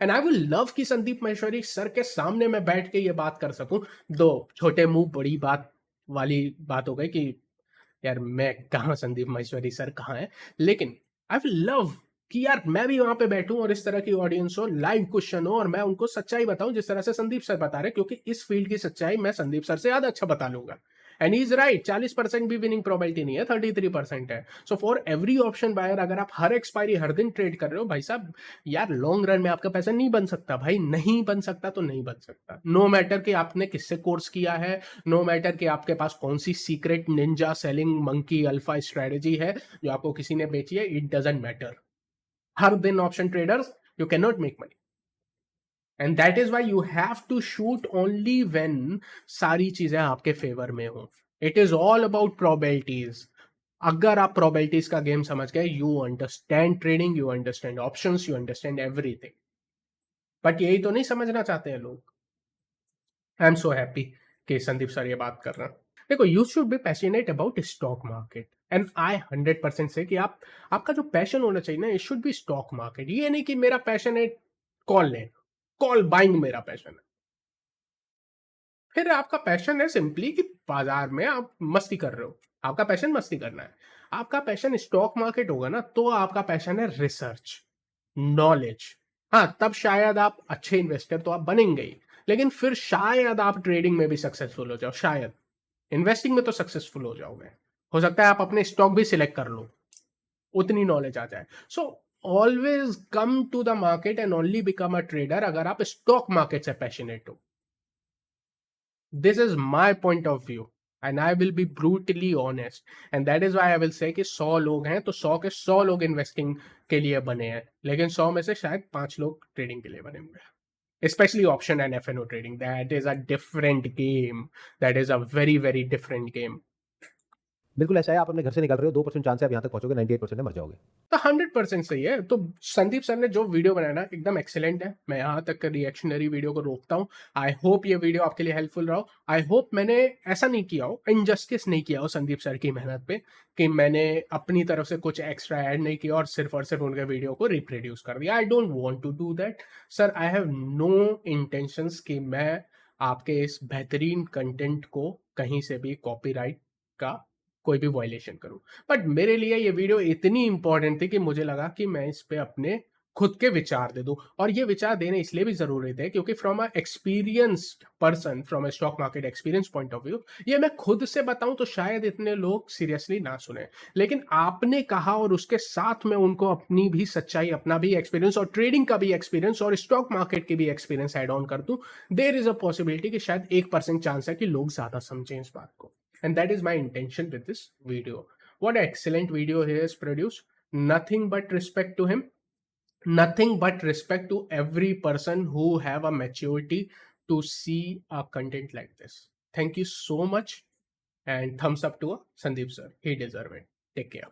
एंड आई विल लव कि संदीप माहेश्वरी सर के सामने मैं बैठ के ये बात कर सकूं। दो छोटे मुंह बड़ी बात वाली बात हो गई कि यार मैं कहाँ, संदीप माहेश्वरी सर कहाँ है, लेकिन आई विल लव कि यार मैं भी वहां पे बैठूं और इस तरह की ऑडियंस हो, लाइव क्वेश्चन हो, और मैं उनको सच्चाई बताऊं जिस तरह से संदीप सर बता रहे, क्योंकि इस फील्ड की सच्चाई मैं संदीप सर से ज्यादा अच्छा बता लूंगा। एंड ही इज राइट, 40% भी विनिंग प्रोबेबिलिटी नहीं है, 33% है। So for every option buyer, अगर आप हर एक्सपायरी हर दिन ट्रेड कर रहे हो भाई साहब, यार लॉन्ग रन में आपका पैसा नहीं बन सकता भाई, नहीं बन सकता तो नहीं बन सकता। नो मैटर कि आपने किससे कोर्स किया है, नो मैटर कि आपके पास कौन सी secret ninja selling monkey alpha strategy है जो आपको किसी ने बेची है, इट डजंट मैटर। हर दिन option traders, you can not make money, and that is why you have to shoot only when सारी चीजें आपके फेवर में हो। It is all about probabilities. अगर आप प्रोबेबिलिटीज का गेम समझ गए, you understand trading, you understand options, you understand everything. But यही तो नहीं समझना चाहते हैं लोग। आई एम सो हैप्पी कि संदीप सर ये बात कर रहे हैं। देखो, you should be passionate about stock market, and I 100% से कि आपका जो पैशन होना चाहिए ना, it should be stock market. ये नहीं कि मेरा पैशन है कॉल लेना, कॉल बाइंग मेरा पैशन है। फिर आपका पैशन है सिंपली कि बाजार में आप मस्ती कर रहे हो, आपका पैशन मस्ती करना है। आपका पैशन स्टॉक मार्केट होगा ना, तो आपका पैशन है रिसर्च, नॉलेज। हाँ, तब शायद आप अच्छे इन्वेस्टर तो आप बनेंगे ही, लेकिन फिर शायद आप ट्रेडिंग में भी सक्सेसफुल हो जाओ, शायद इन्वेस्टिंग में तो सक्सेसफुल हो जाओगे। हो सकता है आप अपने स्टॉक भी सिलेक्ट कर लो, उतनी नॉलेज आ जाए। So always come to the market and only become a trader अगर आप स्टॉक मार्केट से पैशनेट हो। This is my point of view and I will be brutally honest, and that is why I will say कि 100 लोग हैं तो 100 के 100 लोग इन्वेस्टिंग के लिए बने हैं, लेकिन 100 में से शायद 5 लोग ट्रेडिंग के लिए बने हुए हैं। Especially option and FNO trading, that is a different game. That is a very, very different game. बिल्कुल ऐसा है, आप अपने घर से निकल रहे हो, 2% चांस है आप यहाँ तक पहुंचोगे, 98% है मर जाओगे। तो 100% सही है। तो संदीप सर ने जो वीडियो बनाया ना, एकदम एक्सेलेंट है। मैं यहाँ तक रिएक्शनरी वीडियो को रोकता हूँ। आई होप ये वीडियो आपके लिए हेल्पफुल रहा हो। आई होप मैंने ऐसा नहीं किया हो, इनजस्टिस नहीं किया हो संदीप सर की मेहनत पे, कि मैंने अपनी तरफ से कुछ एक्स्ट्रा ऐड नहीं किया और सिर्फ उनके वीडियो को रिप्रोड्यूस कर दिया। I don't want to do that sir. I have no intentions कि मैं आपके इस बेहतरीन कंटेंट को कहीं से भी कॉपीराइट का कोई भी वायलेशन करूं। बट मेरे लिए ये वीडियो इतनी इंपॉर्टेंट थी कि मुझे लगा कि मैं इस पे अपने खुद के विचार दे दूं, और ये विचार देने इसलिए भी जरूरी थे क्योंकि from a experienced person, from a stock market experience point of view, ये मैं खुद से बताऊं तो शायद इतने लोग सीरियसली ना सुने, लेकिन आपने कहा और उसके साथ में उनको अपनी भी सच्चाई, अपना भी एक्सपीरियंस और ट्रेडिंग का भी एक्सपीरियंस और स्टॉक मार्केट के भी एक्सपीरियंस ऐड ऑन कर दूं, देयर इज अ पॉसिबिलिटी कि शायद 1% चांस है कि लोग ज्यादा समझें इस बात को। And that is my intention with this video. What excellent video he has produced, nothing but respect to him, nothing but respect to every person who have a maturity to see a content like this. Thank you so much, and thumbs up to Sandeep sir, he deserve it. Take care.